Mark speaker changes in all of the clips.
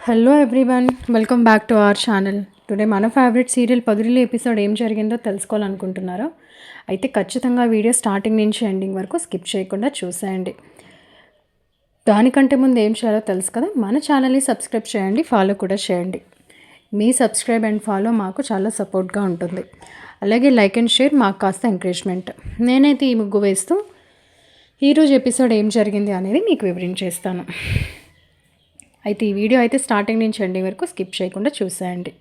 Speaker 1: Hello everyone, welcome back to our channel. Today మన favourite serial పొదిరిల్లు episode ఏం జరిగిందో తెలుసుకోవాలనుకుంటున్నారా? అయితే ఖచ్చితంగా వీడియో స్టార్టింగ్ నుంచి ఎండింగ్ వరకు స్కిప్ చేయకుండా చూసేయండి. దానికంటే ముందు ఏం చేయాలో తెలుసు కదా, మన ఛానల్ని సబ్స్క్రైబ్ చేయండి, ఫాలో కూడా చేయండి. మీ సబ్స్క్రైబ్ అండ్ ఫాలో మాకు చాలా సపోర్ట్గా ఉంటుంది. అలాగే లైక్ అండ్ షేర్ మాకు కాస్త ఎంకరేజ్మెంట్. నేనైతే ఈ ముగ్గు వేస్తూ ఈరోజు ఎపిసోడ్ ఏం జరిగింది అనేది మీకు వివరించేస్తాను. అయితే ఈ వీడియో అయితే స్టార్టింగ్ నుంచి ఎండింగ్ వరకు స్కిప్ చేయకుండా చూసేయండి.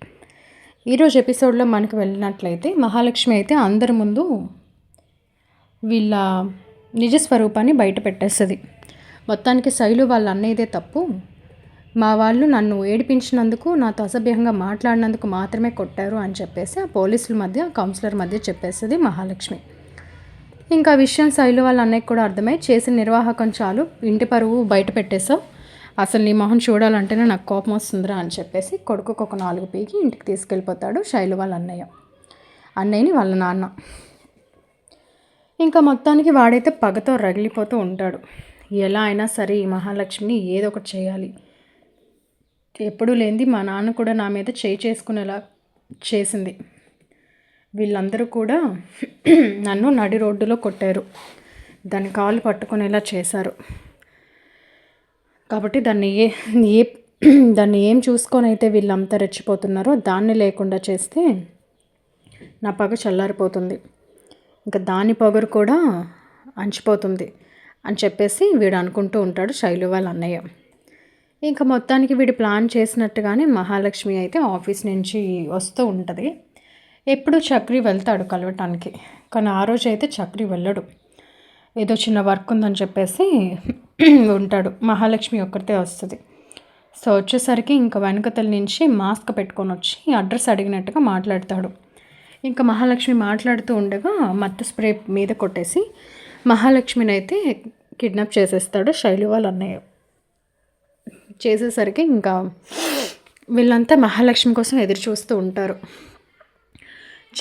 Speaker 1: ఈరోజు ఎపిసోడ్లో మనకు వెళ్ళినట్లయితే మహాలక్ష్మి అయితే అందరి ముందు వీళ్ళ నిజస్వరూపాన్ని బయట పెట్టేస్తుంది. మొత్తానికి శైలు వాళ్ళ అన్నయ్యదే తప్పు, మా వాళ్ళు నన్ను ఏడిపించినందుకు, నాతో అసభ్యంగా మాట్లాడినందుకు మాత్రమే కొట్టారు అని చెప్పేసి ఆ పోలీసుల మధ్య, కౌన్సిలర్ మధ్య చెప్పేస్తుంది మహాలక్ష్మి. ఇంకా విషయం శైలు వాళ్ళ అన్నయ్యకి కూడా అర్థమై, చేసిన నిర్వాహకం చాలు, ఇంటి పరువు బయట పెట్టేశావు, అసలు నీ మొహం చూడాలంటేనే నాకు కోపం వస్తుందిరా అని చెప్పేసి కొడుకుకు ఒక 4 పీకి ఇంటికి తీసుకెళ్ళిపోతాడు శైలు వాళ్ళ అన్నయ్యని వాళ్ళ నాన్న. ఇంకా మొత్తానికి వాడైతే పగతో రగిలిపోతూ ఉంటాడు. ఎలా అయినా సరే ఈ మహాలక్ష్మిని ఏదో ఒకటి చేయాలి, ఎప్పుడూ లేనిది మా నాన్న కూడా నా మీద చేసుకునేలా చేసింది, వీళ్ళందరూ కూడా నన్ను నడి రోడ్డులో కొట్టారు, దాని కాలు పట్టుకునేలా చేశారు, కాబట్టి దాన్ని ఏం చూసుకొని అయితే వీళ్ళంతా రెచ్చిపోతున్నారో దాన్ని లేకుండా చేస్తే నా పగ చల్లారిపోతుంది, ఇంకా దాని పొగరు కూడా అంచిపోతుంది అని చెప్పేసి వీడు అనుకుంటూ ఉంటాడు శైలు వాళ్ళ అన్నయ్య. ఇంకా మొత్తానికి వీడు ప్లాన్ చేసినట్టుగానే మహాలక్ష్మి అయితే ఆఫీస్ నుంచి వస్తూ ఉంటుంది. ఎప్పుడు చక్రి వెళ్తాడు కలవటానికి, కానీ ఆ రోజు అయితే చక్రి వెళ్ళడు, ఏదో చిన్న వర్క్ ఉందని చెప్పేసి ఉంటాడు. మహాలక్ష్మి ఒక్కరితే వస్తుంది. సో వచ్చేసరికి ఇంకా వెనకతల నుంచి మాస్క్ పెట్టుకొని వచ్చి అడ్రస్ అడిగినట్టుగా మాట్లాడతాడు. ఇంకా మహాలక్ష్మి మాట్లాడుతూ ఉండగా మత్తు స్ప్రే మీద కొట్టేసి మహాలక్ష్మిని అయితే కిడ్నాప్ చేసేస్తాడు శైలు వాళ్ళ అన్నయ్య. చేసేసరికి ఇంకా వీళ్ళంతా మహాలక్ష్మి కోసం ఎదురు చూస్తూ ఉంటారు.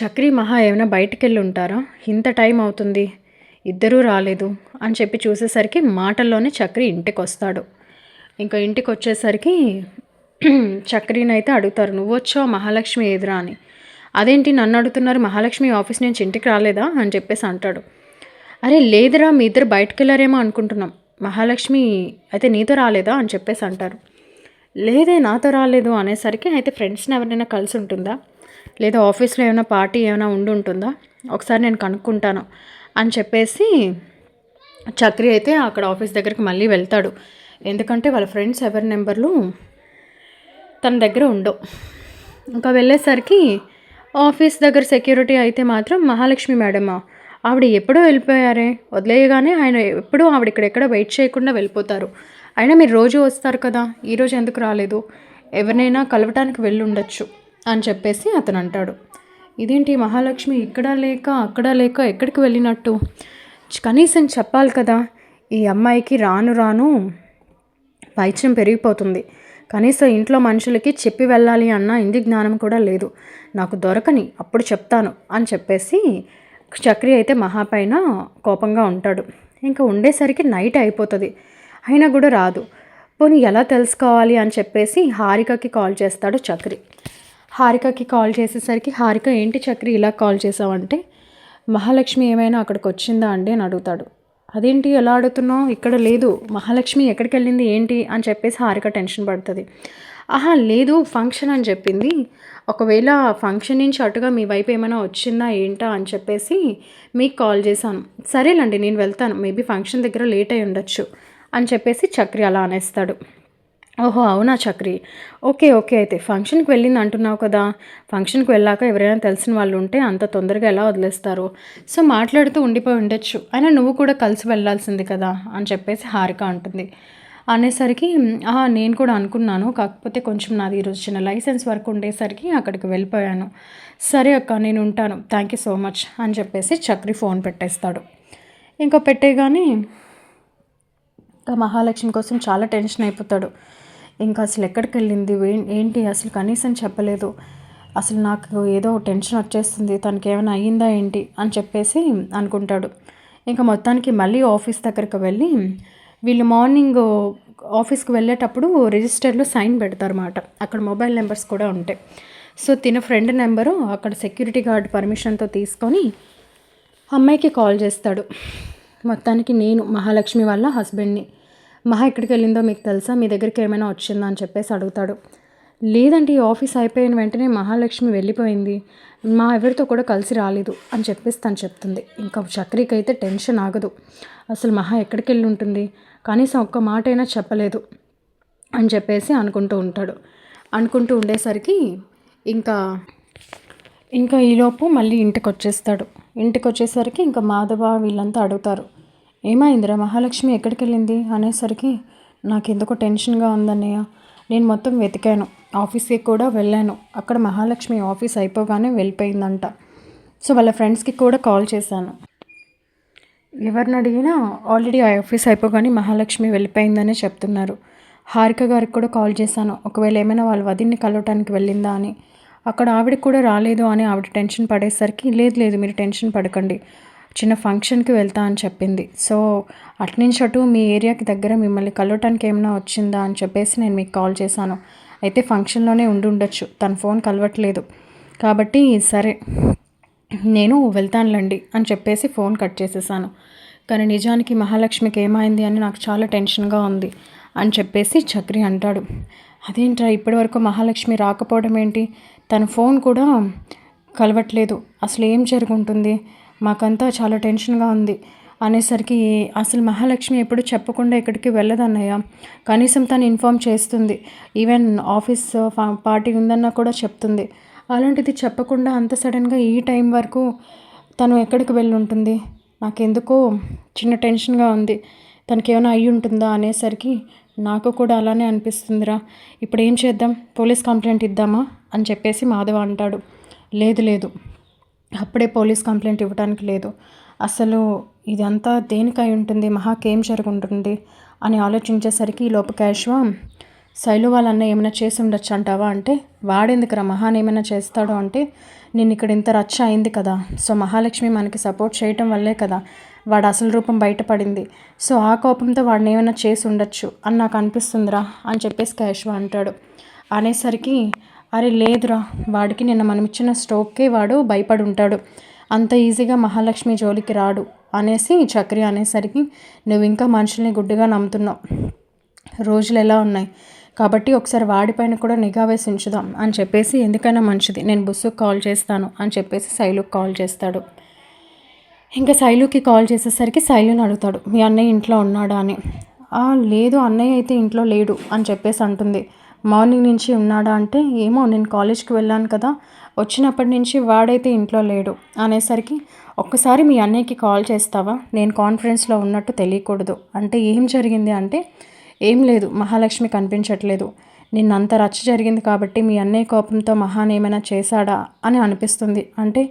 Speaker 1: చక్రి మహా ఏమైనా బయటికి వెళ్ళి ఉంటారా, ఇంత టైం అవుతుంది, ఇద్దరూ రాలేదు అని చెప్పి చూసేసరికి మాటల్లోనే చక్రి ఇంటికి వస్తాడు. ఇంకా ఇంటికి వచ్చేసరికి చక్రిని అయితే అడుగుతారు, నువ్వు వచ్చావు మహాలక్ష్మి ఎదురా అని. అదేంటి నన్ను అడుగుతున్నారు, మహాలక్ష్మి ఆఫీస్ నుంచి ఇంటికి రాలేదా అని చెప్పేసి అంటాడు. అరే లేదురా, మీ ఇద్దరు బయటకు వెళ్ళారేమో అనుకుంటున్నాం, మహాలక్ష్మి అయితే నీతో రాలేదా అని చెప్పేసి అంటారు. లేదే నాతో రాలేదు అనేసరికి, అయితే ఫ్రెండ్స్ని ఎవరైనా కలిసి ఉంటుందా, లేదా ఆఫీస్లో ఏమైనా పార్టీ ఏమైనా ఉంటుందా, ఒకసారి నేను కనుక్కుంటాను అని చెప్పేసి చక్రి అయితే అక్కడ ఆఫీస్ దగ్గరికి మళ్ళీ వెళ్తాడు. ఎందుకంటే వాళ్ళ ఫ్రెండ్స్ ఎవరి నెంబర్లు తన దగ్గర ఉండవు. ఇంకా వెళ్ళేసరికి ఆఫీస్ దగ్గర సెక్యూరిటీ అయితే మాత్రం మహాలక్ష్మి మేడమా, ఆవిడ ఎప్పుడో వెళ్ళిపోయారే, వదిలేయగానే ఆయన ఎప్పుడూ ఆవిడ ఇక్కడెక్కడ వెయిట్ చేయకుండా వెళ్ళిపోతారు, అయినా మీరు రోజు వస్తారు కదా, ఈరోజు ఎందుకు రాలేదు, ఎవరినైనా కలవటానికి వెళ్ళి ఉండొచ్చు అని చెప్పేసి అతను అంటాడు. ఇదేంటి మహాలక్ష్మి ఇక్కడ లేక అక్కడ లేక ఎక్కడికి వెళ్ళినట్టు, కనీసం చెప్పాలి కదా, ఈ అమ్మాయికి రాను రాను వైద్యం పెరిగిపోతుంది, కనీసం ఇంట్లో మనుషులకి చెప్పి వెళ్ళాలి అన్న ఇంటి జ్ఞానం కూడా లేదు, నాకు దొరకని అప్పుడు చెప్తాను అని చెప్పేసి చక్రి అయితే మహాపైన కోపంగా ఉంటాడు. ఇంకా ఉండేసరికి నైట్ అయిపోతుంది, అయినా కూడా రాదు. పోనీ ఎలా తెలుసుకోవాలి అని చెప్పేసి హారికకి కాల్ చేస్తాడు చక్రి. హారికకి కాల్ చేసేసరికి హారిక, ఏంటి చక్రి ఇలా కాల్ చేసావంటే, మహాలక్ష్మి ఏమైనా అక్కడికి వచ్చిందా అండి అని అడుగుతాడు. అదేంటి ఎలా అడుగుతున్నావు, ఇక్కడ లేదు, మహాలక్ష్మి ఎక్కడికి వెళ్ళింది ఏంటి అని చెప్పేసి హారిక టెన్షన్ పడుతుంది. ఆహా లేదు, ఫంక్షన్ అని చెప్పింది, ఒకవేళ ఫంక్షన్ నుంచి అటుగా మీ వైపు ఏమైనా వచ్చిందా ఏంటా అని చెప్పేసి మీకు కాల్ చేశాను, సరేనండి నేను వెళ్తాను, మేబీ ఫంక్షన్ దగ్గర లేట్ అయి ఉండొచ్చు అని చెప్పేసి చక్రి అలా అనేస్తాడు. ఓహో అవునా చక్రి, ఓకే ఓకే, అయితే ఫంక్షన్కి వెళ్ళింది అంటున్నావు కదా, ఫంక్షన్కి వెళ్ళాక ఎవరైనా తెలిసిన వాళ్ళు ఉంటే అంత తొందరగా ఎలా వదిలేస్తారు, సో మాట్లాడుతూ ఉండిపోయి ఉండొచ్చు, అయినా నువ్వు కూడా కలిసి వెళ్ళాల్సింది కదా అని చెప్పేసి హారిక అంటుంది. అనేసరికి నేను కూడా అనుకున్నాను, కాకపోతే కొంచెం నాది ఈరోజు చిన్న లైసెన్స్ వర్క్ ఉండేసరికి అక్కడికి వెళ్ళిపోయాను, సరే అక్క నేను ఉంటాను, థ్యాంక్ యూ సో మచ్ అని చెప్పేసి చక్రి ఫోన్ పెట్టేస్తాడు. ఇంకా పెట్టేగానే ఇంకా మహాలక్ష్మి కోసం చాలా టెన్షన్ అయిపోతాడు. ఇంకా అసలు ఎక్కడికి వెళ్ళింది ఏంటి, అసలు కనీసం చెప్పలేదు, అసలు నాకు ఏదో టెన్షన్ వచ్చేస్తుంది, తనకి ఏమైనా అయ్యిందా ఏంటి అని చెప్పేసి అనుకుంటాడు. ఇంకా మొత్తానికి మళ్ళీ ఆఫీస్ దగ్గరికి వెళ్ళి వీళ్ళు మార్నింగ్ ఆఫీస్కి వెళ్ళేటప్పుడు రిజిస్టర్లో సైన్ పెడతారన్నమాట. అక్కడ మొబైల్ నెంబర్స్ కూడా ఉంటాయి. సో తిన ఫ్రెండ్ నెంబరు అక్కడ సెక్యూరిటీ గార్డ్ పర్మిషన్తో తీసుకొని అమ్మాయికి కాల్ చేస్తాడు. మొత్తానికి నేను మహాలక్ష్మి వాళ్ళ హస్బెండ్ని. మహా ఎక్కడికి వెళ్ళిందో మీకు తెలుసా, మీ దగ్గరికి ఏమైనా వచ్చిందా అని చెప్పేసి అడుగుతాడు. లేదంటే ఈ ఆఫీస్ అయిపోయిన వెంటనే మహాలక్ష్మి వెళ్ళిపోయింది, మా ఎవరితో కూడా కలిసి రాలేదు అని చెప్పేసి తను చెప్తుంది. ఇంకా చక్రికి అయితే టెన్షన్ ఆగదు. అసలు మహా ఎక్కడికి వెళ్ళి ఉంటుంది, కనీసం ఒక్క మాట అయినా చెప్పలేదు అని చెప్పేసి అనుకుంటూ ఉంటాడు. అనుకుంటూ ఉండేసరికి ఇంకా ఈలోపు మళ్ళీ ఇంటికి వచ్చేస్తాడు. ఇంటికి వచ్చేసరికి ఇంకా మాధవ వీళ్ళంతా అడుగుతారు, ఏమైందిరా మహాలక్ష్మి ఎక్కడికి వెళ్ళింది అనేసరికి, నాకు ఎందుకో టెన్షన్గా ఉందన్నయ్య, నేను మొత్తం వెతికాను, ఆఫీస్కి కూడా వెళ్ళాను, అక్కడ మహాలక్ష్మి ఆఫీస్ అయిపోగానే వెళ్ళిపోయిందంట. సో వాళ్ళ ఫ్రెండ్స్కి కూడా కాల్ చేశాను, ఎవరిని అడిగినా ఆల్రెడీ ఆ ఆఫీస్ అయిపోగానే మహాలక్ష్మి వెళ్ళిపోయిందనే చెప్తున్నారు. హారిక గారికి కూడా కాల్ చేశాను, ఒకవేళ ఏమైనా వాళ్ళ వదిన్ని కలవటానికి వెళ్ళిందా అని. అక్కడ ఆవిడకి కూడా రాలేదు అని ఆవిడ టెన్షన్ పడేసరికి, లేదు మీరు టెన్షన్ పడకండి, చిన్న ఫంక్షన్కి వెళ్తా అని చెప్పింది. సో అట్నుంచి అటు మీ ఏరియాకి దగ్గర మిమ్మల్ని కలవటానికి ఏమైనా వచ్చిందా అని చెప్పేసి నేను మీకు కాల్ చేశాను. అయితే ఫంక్షన్లోనే ఉండొచ్చు, తన ఫోన్ కలవట్లేదు కాబట్టి సరే నేను వెళ్తానులేండి అని చెప్పేసి ఫోన్ కట్ చేసేసాను. కానీ నిజానికి మహాలక్ష్మికి ఏమైంది అని నాకు చాలా టెన్షన్గా ఉంది అని చెప్పేసి చక్రి అంటాడు. అదేంట్రా ఇప్పటివరకు మహాలక్ష్మి రాకపోవడం ఏంటి, తన ఫోన్ కూడా కలవట్లేదు, అసలు ఏం జరుగుంటుంది, మాకంతా చాలా టెన్షన్గా ఉంది అనేసరికి, అసలు మహాలక్ష్మి ఎప్పుడు చెప్పకుండా ఎక్కడికి వెళ్ళదన్నయ్య, కనీసం తను ఇన్ఫామ్ చేస్తుంది, ఈవెన్ ఆఫీస్ పార్టీ ఉందన్నా కూడా చెప్తుంది, అలాంటిది చెప్పకుండా అంత సడన్గా ఈ టైం వరకు తను ఎక్కడికి వెళ్ళి ఉంటుంది, నాకెందుకో చిన్న టెన్షన్గా ఉంది, తనకి ఏమైనా అయ్యి ఉంటుందా అనేసరికి, నాకు కూడా అలానే అనిపిస్తుందిరా, ఇప్పుడు ఏం చేద్దాం, పోలీస్ కంప్లైంట్ ఇద్దామా అని చెప్పేసి మాధవ అంటాడు. లేదు అప్పుడే పోలీస్ కంప్లైంట్ ఇవ్వడానికి లేదు, అసలు ఇదంతా దేనికై ఉంటుంది, మహాకేం జరుగుంటుంది అని ఆలోచించేసరికి ఈలోపు కేశవ, శైలు వాళ్ళ అన్న ఏమైనా చేసి ఉండొచ్చు అంటావా అంటే, వాడెందుకురా మహాన్ ఏమైనా చేస్తాడు అంటే, నేను ఇక్కడ ఇంత రచ్చ అయింది కదా, సో మహాలక్ష్మి మనకి సపోర్ట్ చేయటం వల్లే కదా వాడు అసలు రూపం బయటపడింది, సో ఆ కోపంతో వాడిని ఏమైనా చేసి ఉండొచ్చు అని నాకు అనిపిస్తుందిరా అని చెప్పేసి కేశవ అంటాడు. అనేసరికి, అరే లేదురా, వాడికి నిన్న మనం ఇచ్చిన స్ట్రోక్కే వాడు భయపడి ఉంటాడు, అంత ఈజీగా మహాలక్ష్మి జోలికి రాడు అనేసి చక్రి అనేసరికి, నువ్వు ఇంకా మనుషుల్ని గుడ్డిగా నమ్ముతున్నావు, రోజులు ఎలా ఉన్నాయి కాబట్టి ఒకసారి వాడిపైన కూడా నిఘా వేసి ఉంచుదాం అని చెప్పేసి, ఎందుకైనా మంచిది నేను బుస్సుకు కాల్ చేస్తాను అని చెప్పేసి శైలుకి కాల్ చేస్తాడు. ఇంకా శైలుకి కాల్ చేసేసరికి శైలుని అడుగుతాడు, మీ అన్నయ్య ఇంట్లో ఉన్నాడా అని. లేదు అన్నయ్య అయితే ఇంట్లో లేడు అని చెప్పేసి అంటుంది. మార్నింగ్ నుంచి ఉన్నాడా అంటే, ఏమో నేను కాలేజ్కి వెళ్ళాను కదా, వచ్చినప్పటి నుంచి వాడైతే ఇంట్లో లేడు అనేసరికి, ఒక్కసారి మీ అన్నయ్యకి కాల్ చేస్తావా, నేను కాన్ఫరెన్స్లో ఉన్నట్టు తెలియకూడదు అంటే, ఏం జరిగింది అంటే, ఏం లేదు మహాలక్ష్మి కనిపించట్లేదు, నిన్నంత రచ్చ జరిగింది కాబట్టి మీ అన్నయ్య కోపంతో మహాన్ ఏమైనా చేశాడా అని అనిపిస్తుంది అంటే,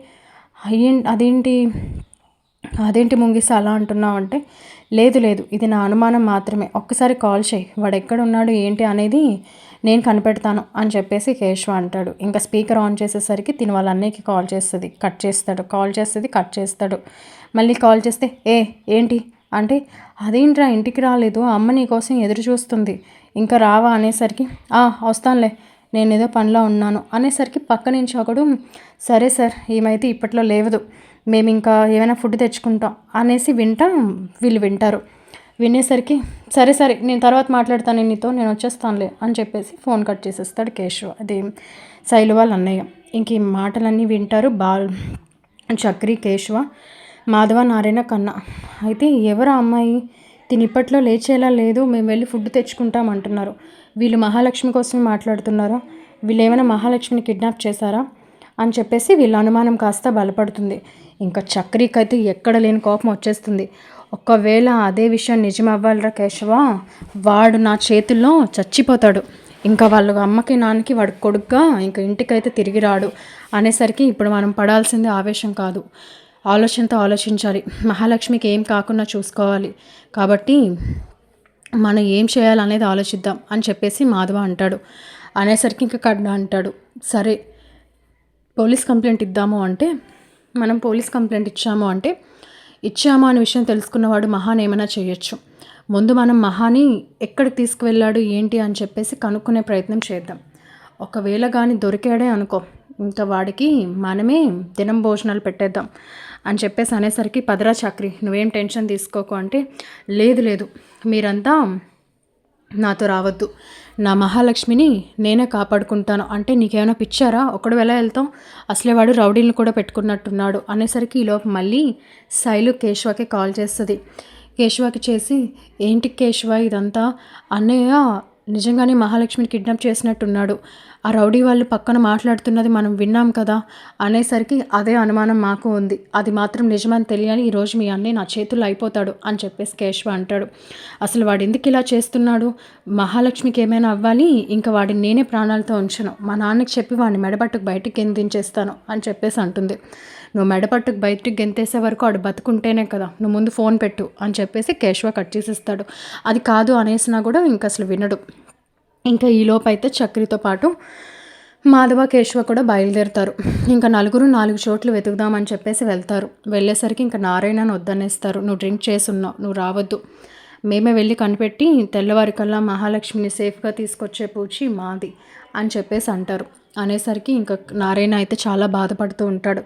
Speaker 1: అదేంటి ముంగిస అలా అంటున్నావు అంటే, లేదు ఇది నా అనుమానం మాత్రమే, ఒక్కసారి కాల్ చేయి, వాడు ఎక్కడున్నాడు ఏంటి అనేది నేను కనిపెడతాను అని చెప్పేసి కేశవ అంటాడు. ఇంకా స్పీకర్ ఆన్ చేసేసరికి తిని వాళ్ళ అన్నయ్యకి కాల్ చేస్తుంది, కట్ చేస్తాడు. మళ్ళీ కాల్ చేస్తే, ఏంటి అంటే, అదేంట్రా ఇంటికి రాలేదు, అమ్మ నీ కోసం ఎదురు చూస్తుంది, ఇంకా రావా అనేసరికి, వస్తానులే నేను ఏదో పనిలో ఉన్నాను అనేసరికి పక్క నుంచి ఒకడు, సరే సార్ ఏమైతే ఇప్పట్లో లేవదు, మేము ఇంకా ఏమైనా ఫుడ్ తెచ్చుకుంటాం అనేసి వీళ్ళు వింటారు. వినేసరికి, సరే నేను తర్వాత మాట్లాడతాను నీతో, నేను వచ్చేస్తానులే అని చెప్పేసి ఫోన్ కట్ చేసేస్తాడు కేశవ, అది శైలు వాళ్ళ అన్నయ్య. ఇంక ఈ మాటలన్నీ వింటారు చక్రి, కేశవ, మాధవ, నారాయణ, కన్న. అయితే ఎవరు అమ్మాయి, తిని ఇప్పట్లో లేచేలా లేదు, మేము వెళ్ళి ఫుడ్ తెచ్చుకుంటాం అంటున్నారు, వీళ్ళు మహాలక్ష్మి కోసం మాట్లాడుతున్నారా, వీళ్ళు ఏమైనా మహాలక్ష్మిని కిడ్నాప్ చేశారా అని చెప్పేసి వీళ్ళ అనుమానం కాస్త బలపడుతుంది. ఇంకా చక్రికి అయితే ఎక్కడ లేని కోపం వచ్చేస్తుంది. ఒకవేళ అదే విషయం నిజం అవ్వాలిరా కేశవ, వాడు నా చేతుల్లో చచ్చిపోతాడు, ఇంకా వాళ్ళ అమ్మకి నాన్నకి వాడు కొడుగ్గా ఇంకా ఇంటికైతే తిరిగి రాడు అనేసరికి, ఇప్పుడు మనం పడాల్సింది ఆవేశం కాదు, ఆలోచనతో ఆలోచించాలి, మహాలక్ష్మికి ఏం కాకుండా చూసుకోవాలి, కాబట్టి మనం ఏం చేయాలనేది ఆలోచిద్దాం అని చెప్పేసి మాధవ అంటాడు. అనేసరికి ఇంకా కడ్డ అంటాడు, సరే పోలీస్ కంప్లైంట్ ఇద్దాము అంటే, మనం పోలీస్ కంప్లైంట్ ఇచ్చాము అనే విషయం తెలుసుకున్నవాడు మహాన్ ఏమైనా చేయొచ్చు, ముందు మనం మహాని ఎక్కడికి తీసుకువెళ్ళాడు ఏంటి అని చెప్పేసి కనుక్కునే ప్రయత్నం చేద్దాం. ఒకవేళ కానీ దొరికాడే అనుకో, ఇంకా వాడికి మనమే దినం భోజనాలు పెట్టేద్దాం అని చెప్పేసి అనేసరికి, పదరా చక్రి నువ్వేం టెన్షన్ తీసుకోకు అంటే, లేదు లేదు మీరంతా నాతో రావద్దు, నా మహాలక్ష్మిని నేనే కాపాడుకుంటాను అంటే నీకేమైనా పిచ్చారా, ఒకడు ఎలా వెళ్తాం, అసలే వాడు రౌడీలను కూడా పెట్టుకున్నట్టున్నాడు అనేసరికి ఈలోపు మళ్ళీ శైలు కేశవకి కాల్ చేస్తుంది. కేశవకి చేసి, ఏంటి కేశవ ఇదంతా, అన్నయ్య నిజంగానే మహాలక్ష్మిని కిడ్నాప్ చేసినట్టున్నాడు, ఆ రౌడీ వాళ్ళు పక్కన మాట్లాడుతున్నది మనం విన్నాం కదా అనేసరికి, అదే అనుమానం మాకు ఉంది, అది మాత్రం నిజమని తెలియాలి, ఈరోజు మీ అన్నయ్య నా చేతుల్లో అయిపోతాడు అని చెప్పేసి కేశవ అంటాడు. అసలు వాడు ఎందుకు ఇలా చేస్తున్నాడు, మహాలక్ష్మికి ఏమైనా అవ్వాలి, ఇంకా వాడిని నేనే ప్రాణాలతో ఉంచను, మా నాన్నకి చెప్పి వాడిని మెడపట్టుకు బయటికి గెంతించేస్తాను అని చెప్పేసి అంటుంది. నువ్వు మెడపట్టుకు బయటికి గెంతేసే వరకు వాడు బతుకుంటేనే కదా, నువ్వు ముందు ఫోన్ పెట్టు అని చెప్పేసి కేశవ కట్ చేసేస్తాడు. అది కాదు అనేసినా కూడా ఇంకా అసలు వినడు. ఇంకా ఈలోపు అయితే చక్రితో పాటు మాధవ కేశవ కూడా బయలుదేరుతారు. ఇంకా నలుగురు 4 చోట్లు వెతుకుదామని చెప్పేసి వెళ్తారు. వెళ్ళేసరికి ఇంకా నారాయణని వద్దనేస్తారు. నువ్వు డ్రింక్ చేసున్నావు, నువ్వు రావద్దు, మేమే వెళ్ళి కనిపెట్టి తెల్లవారికల్లా మహాలక్ష్మిని సేఫ్గా తీసుకొచ్చే పూచి మాది అని చెప్పేసి అంటారు. అనేసరికి ఇంకా నారాయణ అయితే చాలా బాధపడుతూ ఉంటాడు.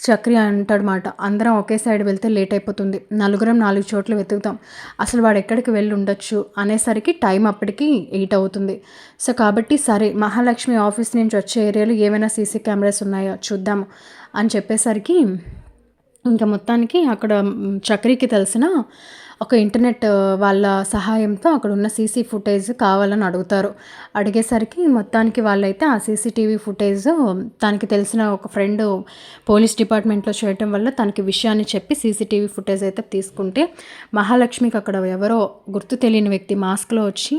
Speaker 1: చక్రి అంటాడు మాట, అందరం ఒకే సైడ్ వెళ్తే లేట్ అయిపోతుంది, నలుగురం 4 చోట్ల వెతుకుతాం, అసలు వాడు ఎక్కడికి వెళ్ళి ఉండొచ్చు అనేసరికి టైం అప్పటికి 8 అవుతుంది. సో కాబట్టి సరే మహాలక్ష్మి ఆఫీస్ నుంచి వచ్చే ఏరియాలో ఏమైనా సీసీ కెమెరాస్ ఉన్నాయో చూద్దాము అని చెప్పేసరికి ఇంకా మొత్తానికి అక్కడ చక్రికి తెలిసిన ఒక ఇంటర్నెట్ వాళ్ళ సహాయంతో అక్కడ ఉన్న సీసీ ఫుటేజ్ కావాలని అడుగుతారు. అడిగేసరికి మొత్తానికి వాళ్ళైతే ఆ సీసీటీవీ ఫుటేజ్ తనకి తెలిసిన ఒక ఫ్రెండ్ పోలీస్ డిపార్ట్మెంట్లో చేయటం వల్ల తనకి విషయాన్ని చెప్పి సీసీటీవీ ఫుటేజ్ అయితే తీసుకుంటే, మహాలక్ష్మికి అక్కడ ఎవరో గుర్తు తెలియని వ్యక్తి మాస్క్లో వచ్చి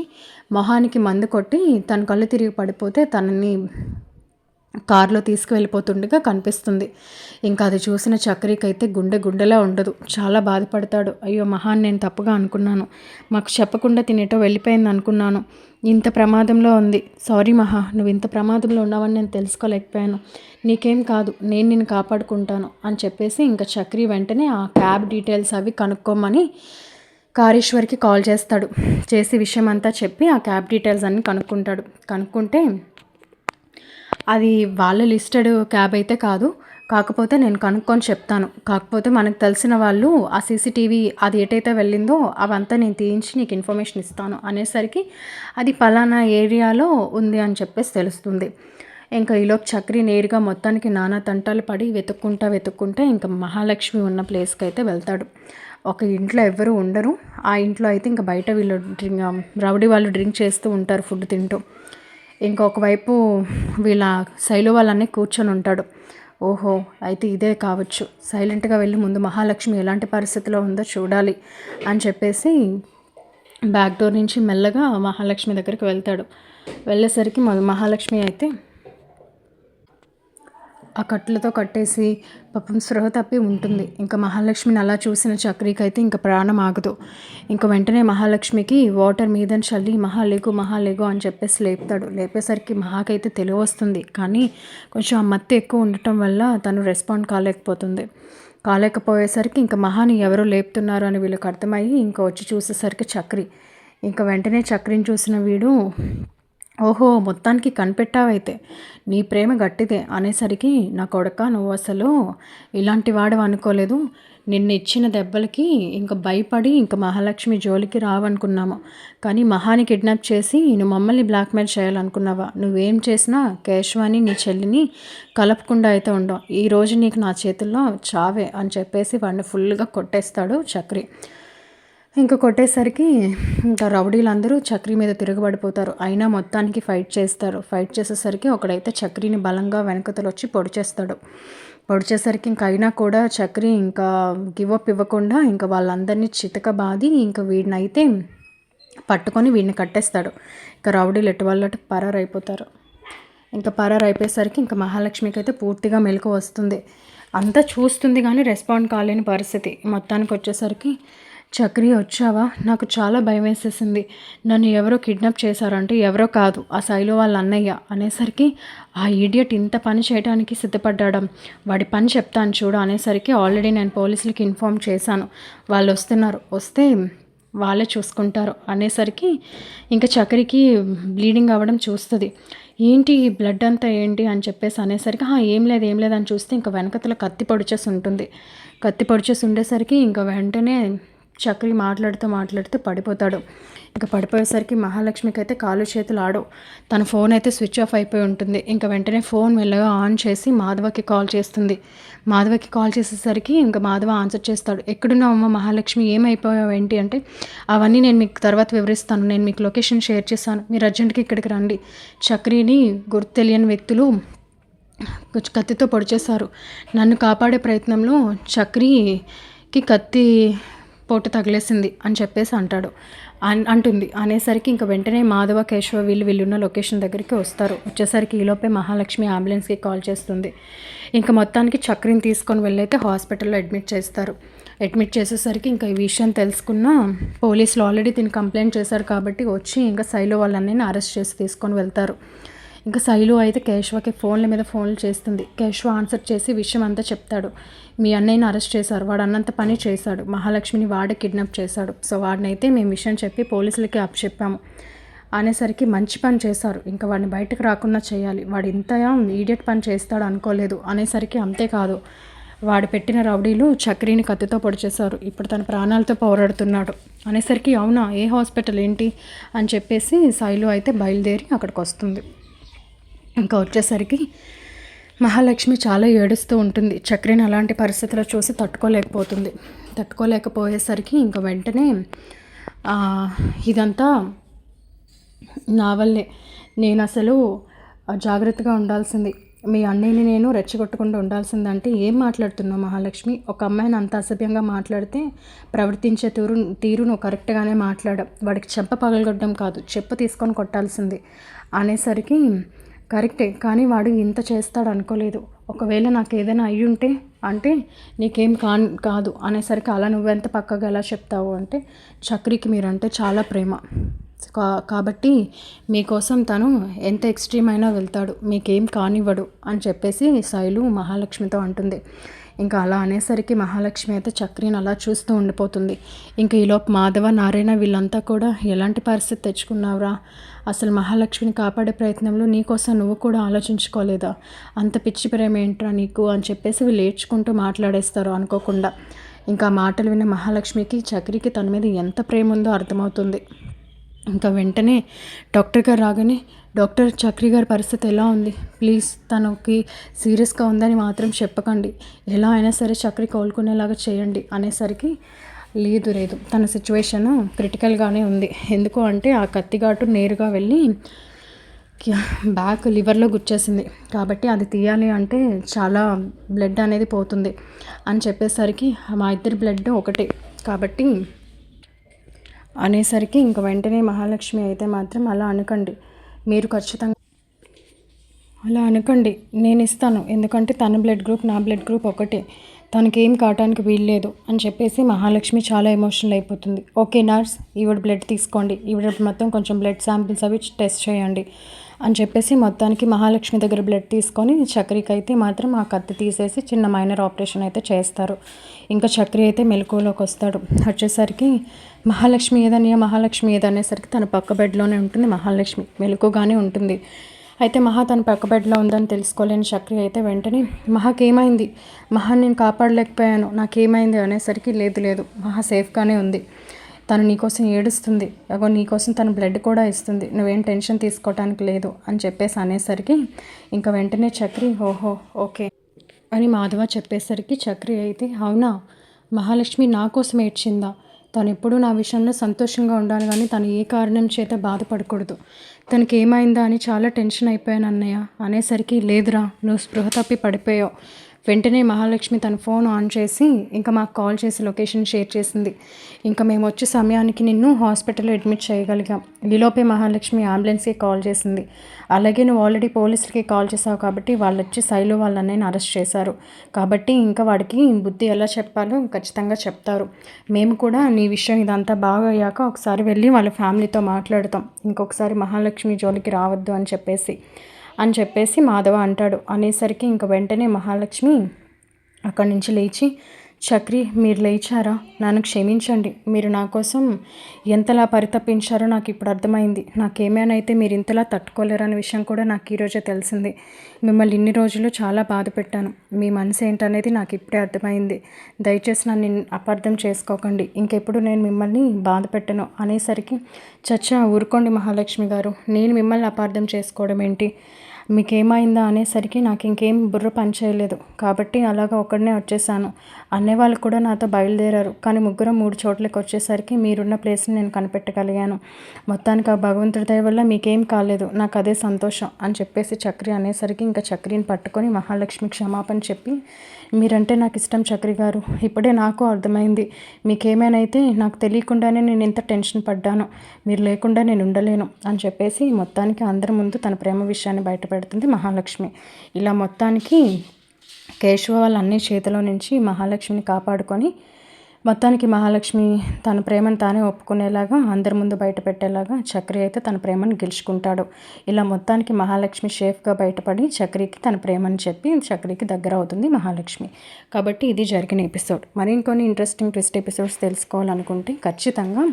Speaker 1: మొహానికి మందు కొట్టి తన కళ్ళు తిరిగి పడిపోతే తనని కారులో తీసుకువెళ్ళిపోతుండగా కనిపిస్తుంది. ఇంకా అది చూసిన చక్రికి అయితే గుండెలా ఉండదు, చాలా బాధపడతాడు. అయ్యో మహాన్, నేను తప్పుగా అనుకున్నాను, మాకు చెప్పకుండా తినేటో వెళ్ళిపోయింది అనుకున్నాను, ఇంత ప్రమాదంలో ఉంది, సారీ మహా, నువ్వు ఇంత ప్రమాదంలో ఉన్నావని నేను తెలుసుకోలేకపోయాను, నీకేం కాదు, నేను నిన్ను కాపాడుకుంటాను అని చెప్పేసి ఇంకా చక్రి వెంటనే ఆ క్యాబ్ డీటెయిల్స్ అవి కనుక్కోమని కారేశ్వర్కి కాల్ చేస్తాడు. చేసి విషయం అంతా చెప్పి ఆ క్యాబ్ డీటెయిల్స్ అన్నీ కనుక్కుంటే అది వాళ్ళ లిస్టెడ్ క్యాబ్ అయితే కాదు, కాకపోతే నేను కనుక్కొని చెప్తాను, కాకపోతే మనకు తెలిసిన వాళ్ళు ఆ సీసీటీవీ అది ఎటైతే వెళ్ళిందో అవంతా నేను తీయించి నీకు ఇన్ఫర్మేషన్ ఇస్తాను అనేసరికి అది పలానా ఏరియాలో ఉంది అని చెప్పేసి తెలుస్తుంది. ఇంకా ఈలోపు చక్రి నేరుగా మొత్తానికి నానా తంటాలు పడి వెతుక్కుంటా ఇంకా మహాలక్ష్మి ఉన్న ప్లేస్కి అయితే వెళ్తాడు. ఒక ఇంట్లో ఎవ్వరూ ఉండరు. ఆ ఇంట్లో అయితే ఇంకా బయట వీళ్ళు రౌడీ వాళ్ళు డ్రింక్ చేస్తూ ఉంటారు ఫుడ్ తింటూ. ఇంకొకవైపు వీళ్ళ శైలు వాళ్ళనే కూర్చొని ఉంటాడు. ఓహో, అయితే ఇదే కావచ్చు, సైలెంట్గా వెళ్ళి ముందు మహాలక్ష్మి ఎలాంటి పరిస్థితిలో ఉందో చూడాలి అని చెప్పేసి బ్యాక్ డోర్ నుంచి మెల్లగా మహాలక్ష్మి దగ్గరికి వెళ్తాడు. వెళ్ళేసరికి మహాలక్ష్మి అయితే ఆ కట్లతో కట్టేసి పాపం స్పృహ తప్పి ఉంటుంది. ఇంకా మహాలక్ష్మిని అలా చూసిన చక్రికి అయితే ఇంకా ప్రాణం ఆగదు. ఇంకా వెంటనే మహాలక్ష్మికి వాటర్ మీదని చల్లి మహాలేగు అని చెప్పేసి లేపుతాడు. లేపేసరికి మహాకైతే తెలివి వస్తుంది, కానీ కొంచెం ఆ మత్తు ఎక్కువ ఉండటం వల్ల తను రెస్పాండ్ కాలేకపోయేసరికి ఇంకా మహాని ఎవరో లేపుతున్నారు అని వీళ్ళకి అర్థమయ్యి ఇంకా వచ్చి చూసేసరికి చక్రి. ఇంకా వెంటనే చక్రిని చూసిన వీడు, ఓహో మొత్తానికి కనిపెట్టావైతే, నీ ప్రేమ గట్టిదే అనేసరికి, నా కొడక నువ్వు అసలు ఇలాంటి వాడు అనుకోలేదు, నిన్ను ఇచ్చిన దెబ్బలకి ఇంకా భయపడి ఇంకా మహాలక్ష్మి జోలికి రావనుకున్నాము, కానీ మహాని కిడ్నాప్ చేసి నువ్వు మమ్మల్ని బ్లాక్మెయిల్ చేయాలనుకున్నావా, నువ్వేం చేసినా కేశవాని నీ చెల్లిని కలపకుండా అయితే ఉండవు, ఈరోజు నీకు నా చేతుల్లో చావే అని చెప్పేసి వాడిని ఫుల్గా కొట్టేస్తాడు చక్రి. ఇంకా కొట్టేసరికి ఇంకా రౌడీలందరూ చక్రి మీద తిరగబడిపోతారు. అయినా మొత్తానికి ఫైట్ చేసేసరికి ఒకడైతే చక్రిని బలంగా వెనకతలు వచ్చి పొడిచేసరికి ఇంకా అయినా కూడా చక్రి ఇంకా గివప్ ఇవ్వకుండా ఇంకా వాళ్ళందరినీ చితకబాది ఇంకా వీడినైతే పట్టుకొని వీడిని కట్టేస్తాడు. ఇంకా రౌడీలు ఎటు వాళ్ళటు పరారైపోతారు. ఇంకా పరారైపోయేసరికి ఇంకా మహాలక్ష్మికి అయితే పూర్తిగా మెలకు వస్తుంది. అంతా చూస్తుంది కానీ రెస్పాండ్ కాలేని పరిస్థితి. మొత్తానికి వచ్చేసరికి, చక్రి వచ్చావా, నాకు చాలా భయం వేసేసింది, నన్ను ఎవరో కిడ్నాప్ చేశారంటే ఎవరో కాదు ఆ శైలు వాళ్ళ అన్నయ్య అనేసరికి, ఆ ఈడియట్ ఇంత పని చేయడానికి సిద్ధపడ్డాడం, వాడి పని చెప్తాను చూడు అనేసరికి, ఆల్రెడీ నేను పోలీసులకి ఇన్ఫామ్ చేశాను, వాళ్ళు వస్తున్నారు, వస్తే వాళ్ళే చూసుకుంటారు అనేసరికి ఇంకా చక్రికి బ్లీడింగ్ అవ్వడం చూస్తుంది. ఏంటి బ్లడ్ అంతా ఏంటి అని చెప్పేసి అనేసరికి ఏం లేదు ఏం లేదని చూస్తే ఇంకా వెనకతల కత్తి పొడిచేసి ఉంటుంది. కత్తి పొడిచేసి ఉండేసరికి ఇంకా వెంటనే చక్రి మాట్లాడుతూ పడిపోతాడు. ఇంకా పడిపోయేసరికి మహాలక్ష్మికి అయితే కాళ్ళు చేతులు ఆడవు. తన ఫోన్ అయితే స్విచ్ ఆఫ్ అయిపోయి ఉంటుంది. ఇంకా వెంటనే ఫోన్ మెల్లగా ఆన్ చేసి మాధవకి కాల్ చేస్తుంది. మాధవకి కాల్ చేసేసరికి ఇంకా మాధవ ఆన్సర్ చేస్తాడు. ఎక్కడున్నావు అమ్మ మహాలక్ష్మి, ఏమైపోయావు ఏంటి అంటే, అవన్నీ నేను మీకు తర్వాత వివరిస్తాను, నేను మీకు లొకేషన్ షేర్ చేశాను, మీరు అర్జెంట్గా ఇక్కడికి రండి. చక్రిని గుర్తు తెలియని వ్యక్తులు కత్తితో పొడిచేశారు. నన్ను కాపాడే ప్రయత్నంలో చక్రికి కత్తి పోటు తగిలేసింది అని చెప్పేసి అంటుంది. అనేసరికి ఇంకా వెంటనే మాధవ కేశవ వీళ్ళున్న లొకేషన్ దగ్గరికి వస్తారు. వచ్చేసరికి ఈలోపే మహాలక్ష్మి అంబులెన్స్కి కాల్ చేస్తుంది. ఇంకా మొత్తానికి చక్రిని తీసుకొని వెళ్ళైతే హాస్పిటల్లో అడ్మిట్ చేస్తారు. అడ్మిట్ చేసేసరికి ఇంకా ఈ విషయం తెలుసుకున్న పోలీసులు ఆల్రెడీ దీన్ని కంప్లైంట్ చేశారు కాబట్టి వచ్చి ఇంకా శైలు వాళ్ళని అరెస్ట్ చేసి తీసుకొని వెళ్తారు. ఇంకా శైలు అయితే కేశవకి ఫోన్ల మీద ఫోన్లు చేస్తుంది. కేశవ ఆన్సర్ చేసి విషయం అంతా చెప్తాడు. మీ అన్నయ్యని అరెస్ట్ చేశారు, వాడు అన్నంత పని చేశాడు, మహాలక్ష్మిని వాడే కిడ్నాప్ చేశాడు, సో వాడినైతే మేము విషయం చెప్పి పోలీసులకి అప్పచెప్పాము అనేసరికి మంచి పని చేశారు, ఇంకా వాడిని బయటకు రాకుండా చేయాలి, వాడు ఇంత ఈడియట్ పని చేస్తాడు అనుకోలేదు అనేసరికి అంతేకాదు వాడు పెట్టిన రౌడీలు చక్రిని కత్తితో పొడిచేశారు, ఇప్పుడు తన ప్రాణాలతో పోరాడుతున్నాడు అనేసరికి అవునా, ఏ హాస్పిటల్ ఏంటి అని చెప్పేసి శైలు అయితే బయలుదేరి అక్కడికి వస్తుంది. ఇంకా వచ్చేసరికి మహాలక్ష్మి చాలా ఏడుస్తూ ఉంటుంది. చక్రిని అలాంటి పరిస్థితుల్లో చూసి తట్టుకోలేకపోయేసరికి ఇంకా వెంటనే ఇదంతా నా వల్లే, నేను అసలు జాగ్రత్తగా ఉండాల్సింది, మీ అన్నయ్యని నేను రెచ్చగొట్టకుండా ఉండాల్సిందంటే ఏం మాట్లాడుతున్నావు మహాలక్ష్మి, ఒక అమ్మాయిని అంత అసభ్యంగా మాట్లాడితే ప్రవర్తించే తీరు నువ్వు కరెక్ట్గానే మాట్లాడావు, వాడికి చెంప పగలగొట్టడం కాదు చెప్పు తీసుకొని కొట్టాల్సింది అనేసరికి కరెక్టే, కానీ వాడు ఇంత చేస్తాడు అనుకోలేదు, ఒకవేళ నాకు ఏదైనా అయ్యి ఉంటే అంటే నీకేం కాదు అనేసరికి అలా నువ్వెంత పక్కగా ఎలా చెప్తావు అంటే, చక్రికి మీరంటే చాలా ప్రేమ కాబట్టి మీకోసం తను ఎంత ఎక్స్ట్రీమ్ అయినా వెళ్తాడు, మీకేం కానివ్వడు అని చెప్పేసి శైలు మహాలక్ష్మితో అంటుంది. ఇంకా అలా అనేసరికి మహాలక్ష్మి అయితే చక్రిని అలా చూస్తూ ఉండిపోతుంది. ఇంకా ఈలోపు మాధవ నారాయణ వీళ్ళంతా కూడా ఎలాంటి పరిస్థితి తెచ్చుకున్నావురా, అసలు మహాలక్ష్మిని కాపాడే ప్రయత్నంలో నీకోసం నువ్వు కూడా ఆలోచించుకోలేదా, అంత పిచ్చి ప్రేమ ఏంట్రా నీకు అని చెప్పేసి వీళ్ళు ఏడ్చుకుంటూ మాట్లాడేస్తారు అనుకోకుండా. ఇంకా మాటలు విన్న మహాలక్ష్మికి చక్రికి తన మీద ఎంత ప్రేమ ఉందో అర్థమవుతుంది. ఇంకా వెంటనే డాక్టర్ గారు రాగానే, డాక్టర్ చక్రి గారి పరిస్థితి ఎలా ఉంది, ప్లీజ్ తనకి సీరియస్గా ఉందని మాత్రం చెప్పకండి, ఎలా అయినా సరే చక్రి కోలుకునేలాగా చేయండి అనేసరికి లేదు తన సిచ్యువేషన్ క్రిటికల్గానే ఉంది, ఎందుకు అంటే ఆ కత్తిఘాటు నేరుగా వెళ్ళి బ్యాక్ లివర్లో గుచ్చేసింది కాబట్టి అది తీయాలి అంటే చాలా బ్లడ్ అనేది పోతుంది అని చెప్పేసరికి మా ఇద్దరి బ్లడ్ ఒకటే కాబట్టి అనేసరికి ఇంక వెంటనే మహాలక్ష్మి అయితే మాత్రం అలా అనకండి, మీరు ఖచ్చితంగా అలా అనకండి, నేను ఇస్తాను, ఎందుకంటే తన బ్లడ్ గ్రూప్ నా బ్లడ్ గ్రూప్ ఒకటే, తనకేం కావటానికి వీల్లేదు అని చెప్పేసి మహాలక్ష్మి చాలా ఎమోషనల్ అయిపోతుంది. ఓకే నర్స్, ఈవిడ బ్లడ్ తీసుకోండి, ఈవిడ మొత్తం కొంచెం బ్లడ్ శాంపిల్స్ అవి టెస్ట్ చేయండి అని చెప్పేసి మొత్తానికి మహాలక్ష్మి దగ్గర బ్లడ్ తీసుకొని చక్రికి అయితే మాత్రం ఆ కత్తి తీసేసి చిన్న మైనర్ ఆపరేషన్ అయితే చేస్తారు. ఇంకా చక్రి అయితే మెలకువలోకి వస్తాడు. వచ్చేసరికి మహాలక్ష్మి ఏదనేసరికి తన పక్క బెడ్లోనే ఉంటుంది మహాలక్ష్మి, మెలకుగానే ఉంటుంది. అయితే తన పక్క బెడ్లో ఉందని తెలుసుకోలేని చక్రి అయితే వెంటనే మహాకేమైంది, నేను కాపాడలేకపోయాను, నాకేమైంది అనేసరికి లేదు మహా సేఫ్గానే ఉంది, తను నీకోసం ఏడుస్తుంది, నీకోసం తన బ్లడ్ కూడా ఇస్తుంది, నువ్వేం టెన్షన్ తీసుకోవటానికి లేదు అని చెప్పేసి అనేసరికి ఇంకా వెంటనే చక్రి ఓహో ఓకే అని మాధవ చెప్పేసరికి చక్రి అయితే అవునా, మహాలక్ష్మి నా కోసం ఏడ్చిందా, తను ఎప్పుడూ నా విషయంలో సంతోషంగా ఉండాలి కానీ తను ఏ కారణం చేత బాధపడకూడదు, తనకి ఏమైందా అని చాలా టెన్షన్ అయిపోయాను అన్నయ్య అనేసరికి లేదురా, నువ్వు స్పృహ తప్పి పడిపోయావు. వెంటనే మహాలక్ష్మి తన ఫోన్ ఆన్ చేసి ఇంకా మాకు కాల్ చేసి లొకేషన్ షేర్ చేసింది. ఇంకా మేము వచ్చే సమయానికి నిన్ను హాస్పిటల్లో అడ్మిట్ చేయగలిగాం. ఈలోపే మహాలక్ష్మి అంబులెన్స్కి కాల్ చేసింది. అలాగే నువ్వు ఆల్రెడీ పోలీసులకి కాల్ చేసావు కాబట్టి వాళ్ళు వచ్చి శైలు వాళ్ళని అరెస్ట్ చేశారు. కాబట్టి ఇంకా వాడికి బుద్ధి ఎలా చెప్పాలో ఖచ్చితంగా చెప్తారు. మేము కూడా నీ విషయం ఇదంతా బాగా అయ్యాక ఒకసారి వెళ్ళి వాళ్ళ ఫ్యామిలీతో మాట్లాడతాం, ఇంకొకసారి మహాలక్ష్మి జోలికి రావద్దు అని చెప్పేసి మాధవ అంటాడు. అనేసరికి ఇంక వెంటనే మహాలక్ష్మి అక్కడి నుంచి లేచి చక్రి మీరు లేచారా? నన్ను క్షమించండి. మీరు నా కోసం ఎంతలా పరితపించారో నాకు ఇప్పుడు అర్థమైంది. నాకేమైనా అయితే మీరు ఇంతలా తట్టుకోలేరనే విషయం కూడా నాకు ఈరోజే తెలిసింది. మిమ్మల్ని ఇన్ని రోజులు చాలా బాధ పెట్టాను. మీ మనసు ఏంటనేది నాకు ఇప్పుడే అర్థమైంది. దయచేసి నన్ను అపార్థం చేసుకోకండి. ఇంకెప్పుడు నేను మిమ్మల్ని బాధ పెట్టను అనేసరికి చచ్చా ఊరుకోండి మహాలక్ష్మి గారు. నేను మిమ్మల్ని అపార్థం చేసుకోవడం ఏంటి? మీకేమైందా అనేసరికి నాకు ఇంకేం బుర్ర పని చేయలేదు. కాబట్టి అలాగా ఒక్కడనే వచ్చేసాను. అనేవాళ్ళు కూడా నాతో బయలుదేరారు. కానీ ముగ్గురం 3 చోట్లకి వచ్చేసరికి మీరున్న ప్లేస్ని నేను కనిపెట్టగలిగాను. మొత్తానికి ఆ భగవంతుడి దయ వల్ల మీకేం కాలేదు. నాకు అదే సంతోషం అని చెప్పేసి చక్రి అనేసరికి ఇంకా చక్రిని పట్టుకొని మహాలక్ష్మి క్షమాపణ చెప్పి, మీరంటే నాకు ఇష్టం చక్రి గారు. ఇప్పుడే నాకు అర్థమైంది. మీకేమైనా అయితే నాకు తెలియకుండానే నేను ఇంత టెన్షన్ పడ్డాను. మీరు లేకుండా నేను ఉండలేను అని చెప్పేసి మొత్తానికి అందరి ముందు తన ప్రేమ విషయాన్ని బయటపెడుతుంది మహాలక్ష్మి. ఇలా మొత్తానికి కేశవ వాళ్ళ అన్ని చేతిలో నుంచి మహాలక్ష్మిని కాపాడుకొని మొత్తానికి మహాలక్ష్మి తన ప్రేమను తానే ఒప్పుకునేలాగా అందరి ముందు బయట పెట్టేలాగా చక్రి అయితే తన ప్రేమను గెలుచుకుంటాడు. ఇలా మొత్తానికి మహాలక్ష్మి సేఫ్గా బయటపడి చక్రికి తన ప్రేమని చెప్పి చక్రికి దగ్గర అవుతుంది మహాలక్ష్మి. కాబట్టి ఇది జరిగిన ఎపిసోడ్. మరి ఇంకొన్ని ఇంట్రెస్టింగ్ ట్విస్ట్ ఎపిసోడ్స్ తెలుసుకోవాలనుకుంటే ఖచ్చితంగా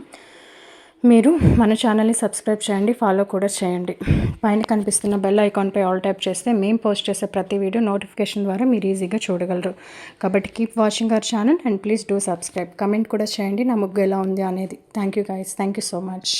Speaker 1: మీరు మన ఛానల్ని సబ్స్క్రైబ్ చేయండి, ఫాలో కూడా చేయండి. పైన కనిపిస్తున్న బెల్ ఐకాన్పై ఆల్ ట్యాప్ చేస్తే మేము పోస్ట్ చేసే ప్రతి వీడియో నోటిఫికేషన్ ద్వారా మీరు ఈజీగా చూడగలరు. కాబట్టి keep watching our channel and please do subscribe. Comment కూడా చేయండి నా ముగ్గు ఎలా ఉంది అనేది. Thank you guys. Thank you so much.